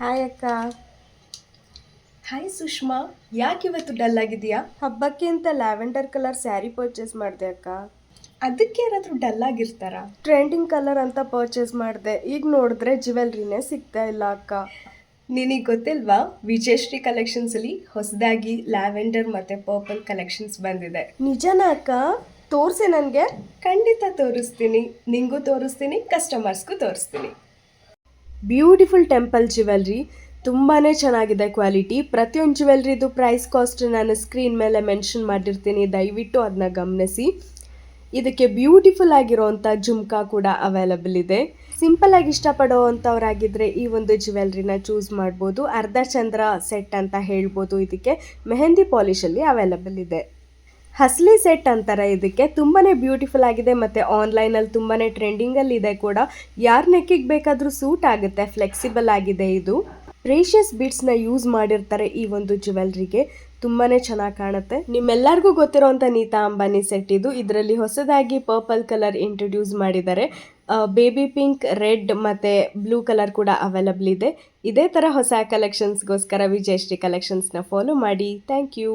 Hi ಅಕ್ಕ. Hi Sushma, ಯಾಕೆ ಇವತ್ತು ಡಲ್ ಆಗಿದೆಯಾ? ಹಬ್ಬಕ್ಕೆ ಅಂತ ಲ್ಯಾವೆಂಡರ್ ಕಲರ್ ಸ್ಯಾರಿ ಪರ್ಚೇಸ್ ಮಾಡಿದೆ ಅಕ್ಕ. ಅದಕ್ಕೆ ಯಾರಾದರೂ ಡಲ್ ಆಗಿರ್ತಾರಾ? ಟ್ರೆಂಡಿಂಗ್ ಕಲರ್ ಅಂತ ಪರ್ಚೇಸ್ ಮಾಡಿದೆ. ಈಗ ನೋಡಿದ್ರೆ ಜ್ಯುವೆಲ್ರಿನೇ ಸಿಗ್ತಾ ಇಲ್ಲ ಅಕ್ಕ. ನಿನಗೆ ಗೊತ್ತಿಲ್ವಾ, ವಿಜಯಶ್ರೀ ಕಲೆಕ್ಷನ್ಸಲ್ಲಿ ಹೊಸದಾಗಿ ಲ್ಯಾವೆಂಡರ್ ಮತ್ತು ಪರ್ಪಲ್ ಕಲೆಕ್ಷನ್ಸ್ ಬಂದಿದೆ. ನಿಜನಾ ಅಕ್ಕ? ತೋರಿಸಿ ನನಗೆ. ಖಂಡಿತ ತೋರಿಸ್ತೀನಿ, ನಿಂಗೂ ತೋರಿಸ್ತೀನಿ, ಕಸ್ಟಮರ್ಸ್ಗೂ ತೋರಿಸ್ತೀನಿ. ಬ್ಯೂಟಿಫುಲ್ ಟೆಂಪಲ್ ಜ್ಯುವೆಲ್ರಿ ತುಂಬಾ ಚೆನ್ನಾಗಿದೆ ಕ್ವಾಲಿಟಿ. ಪ್ರತಿಯೊಂದು ಜ್ಯುವೆಲ್ರಿದು ಪ್ರೈಸ್ ಕಾಸ್ಟ್ ನಾನು ಸ್ಕ್ರೀನ್ ಮೇಲೆ ಮೆನ್ಷನ್ ಮಾಡಿರ್ತೀನಿ, ದಯವಿಟ್ಟು ಅದನ್ನ ಗಮನಿಸಿ. ಇದಕ್ಕೆ ಬ್ಯೂಟಿಫುಲ್ ಆಗಿರೋವಂಥ ಜುಮ್ಕಾ ಕೂಡ ಅವೈಲಬಲ್ ಇದೆ. ಸಿಂಪಲ್ ಆಗಿ ಇಷ್ಟಪಡೋ ಅಂಥವ್ರಾಗಿದ್ದರೆ ಈ ಒಂದು ಜ್ಯುವೆಲ್ರಿನ ಚೂಸ್ ಮಾಡ್ಬೋದು. ಅರ್ಧ ಚಂದ್ರ ಸೆಟ್ ಅಂತ ಹೇಳ್ಬೋದು. ಇದಕ್ಕೆ ಮೆಹಂದಿ ಪಾಲಿಶಲ್ಲಿ ಅವೈಲಬಲ್ ಇದೆ. ಹಸ್ಲಿ ಸೆಟ್ ಅಂತಾರೆ ಇದಕ್ಕೆ. ತುಂಬಾ ಬ್ಯೂಟಿಫುಲ್ ಆಗಿದೆ ಮತ್ತು ಆನ್ಲೈನಲ್ಲಿ ತುಂಬಾ ಟ್ರೆಂಡಿಂಗಲ್ಲಿ ಇದೆ ಕೂಡ. ಯಾರ ನೆಕ್ಕಿಗೆ ಬೇಕಾದರೂ ಸೂಟ್ ಆಗುತ್ತೆ, ಫ್ಲೆಕ್ಸಿಬಲ್ ಆಗಿದೆ. ಇದು ಪ್ರೇಷಿಯಸ್ ಬೀಡ್ಸ್ನ ಯೂಸ್ ಮಾಡಿರ್ತಾರೆ ಈ ಒಂದು ಜ್ಯುವೆಲ್ರಿಗೆ. ತುಂಬಾ ಚೆನ್ನಾಗಿ ಕಾಣುತ್ತೆ. ನಿಮ್ಮೆಲ್ಲರಿಗೂ ಗೊತ್ತಿರೋಂಥ ನೀತಾ ಅಂಬಾನಿ ಸೆಟ್ ಇದು. ಇದರಲ್ಲಿ ಹೊಸದಾಗಿ ಪರ್ಪಲ್ ಕಲರ್ ಇಂಟ್ರೊಡ್ಯೂಸ್ ಮಾಡಿದ್ದಾರೆ. ಬೇಬಿ ಪಿಂಕ್, ರೆಡ್ ಮತ್ತು ಬ್ಲೂ ಕಲರ್ ಕೂಡ ಅವೈಲಬಲ್ ಇದೆ. ಇದೇ ಥರ ಹೊಸ ಕಲೆಕ್ಷನ್ಸ್ಗೋಸ್ಕರ ವಿಜಯಶ್ರೀ ಕಲೆಕ್ಷನ್ಸ್ನ ಫಾಲೋ ಮಾಡಿ. Thank you.